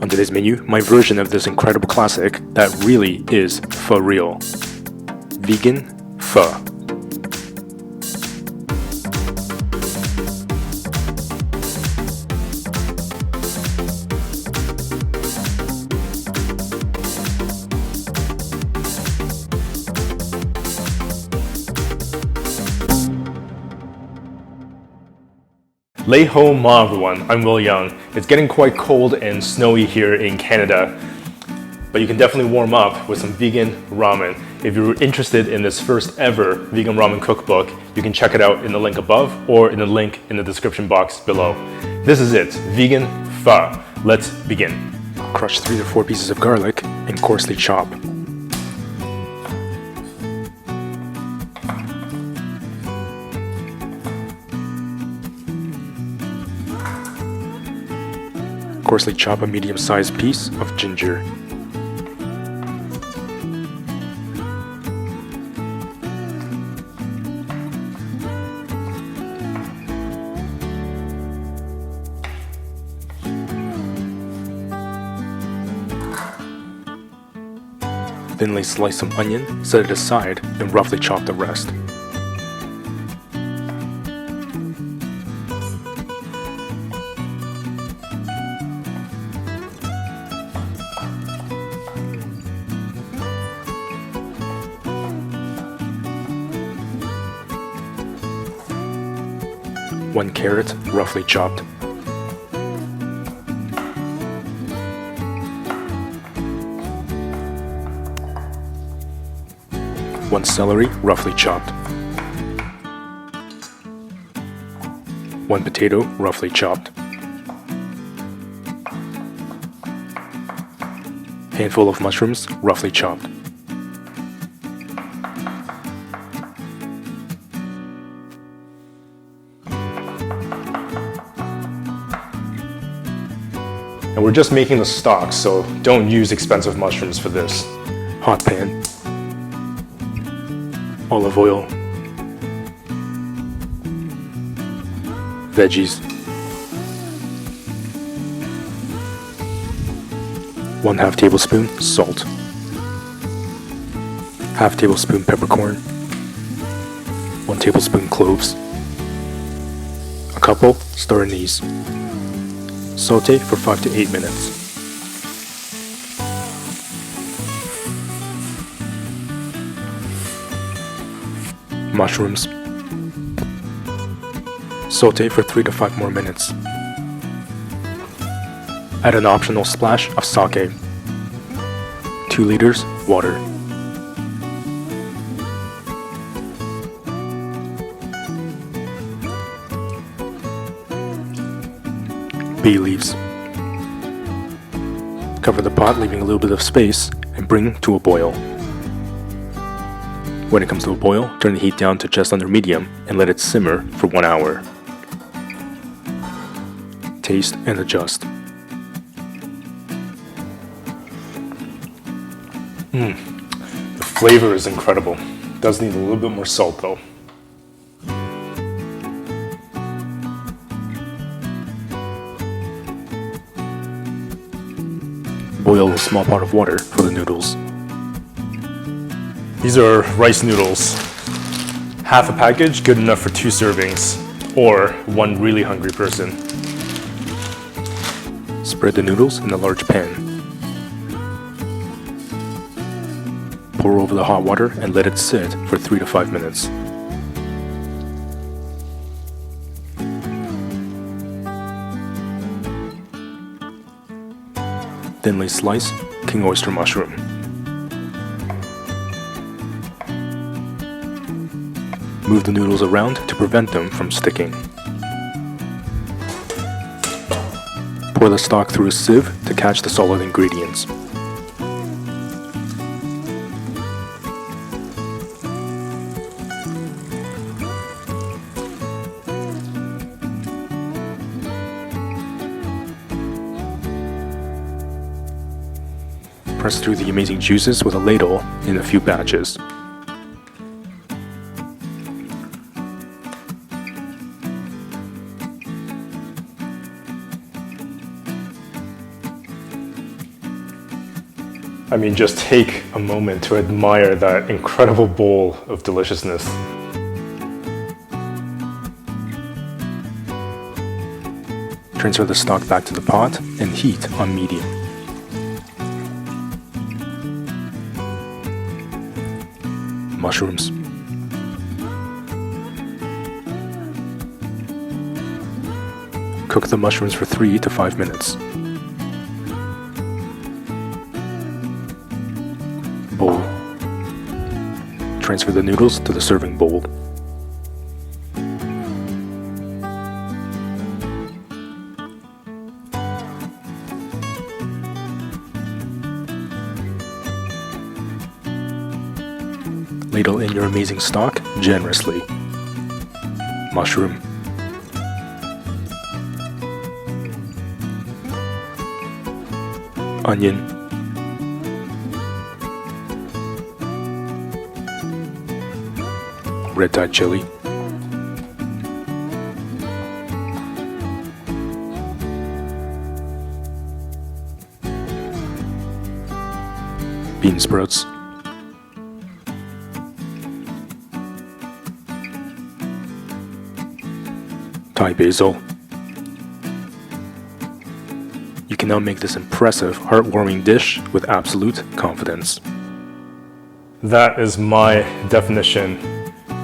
On today's menu, my version of this incredible classic that really is for real. Vegan pho. Lay ho ma everyone, I'm Will Young. It's getting quite cold and snowy here in Canada, but you can definitely warm up with some vegan ramen. If you're interested in this first ever vegan ramen cookbook, you can check it out in the link above or in the link in the description box below. This is it, vegan pho. Let's begin. Crush 3 to 4 pieces of garlic and coarsely chop. Coarsely chop a medium-sized piece of ginger. Thinly slice some onion, set it aside, and roughly chop the rest. One carrot, roughly chopped. One celery, roughly chopped. One potato, roughly chopped. Handful of mushrooms, roughly chopped. And we're just making the stock, so don't use expensive mushrooms for this. Hot pan. Olive oil. Veggies. 1/2 tablespoon salt. 1/2 tablespoon peppercorn. 1 tablespoon cloves. A couple star anise. Saute for 5 to 8 minutes. Mushrooms. Saute for 3 to 5 more minutes. Add an optional splash of sake. 2 liters water. Bay leaves. Cover the pot, leaving a little bit of space, and bring to a boil. When it comes to a boil, turn the heat down to just under medium and let it simmer for 1 hour. Taste and adjust. The flavor is incredible. Does need a little bit more salt though. Boil a small pot of water for the noodles. These are rice noodles. Half a package, good enough for 2 servings, or 1 really hungry person. Spread the noodles in a large pan. Pour over the hot water and let it sit for 3 to 5 minutes. Thinly slice king oyster mushroom. Move the noodles around to prevent them from sticking. Pour the stock through a sieve to catch the solid ingredients. Press through the amazing juices with a ladle in a few batches. I mean, just take a moment to admire that incredible bowl of deliciousness. Transfer the stock back to the pot and heat on medium. Mushrooms. Cook the mushrooms for 3 to 5 minutes. Bowl. Transfer the noodles to the serving bowl. Ladle in your amazing stock generously. Mushroom. Onion. Red-dyed chili. Bean sprouts. Thai basil. You can now make this impressive, heartwarming dish with absolute confidence. That is my definition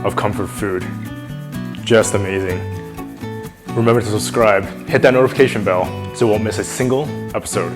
of comfort food. Just amazing. Remember to subscribe, hit that notification bell so you won't miss a single episode.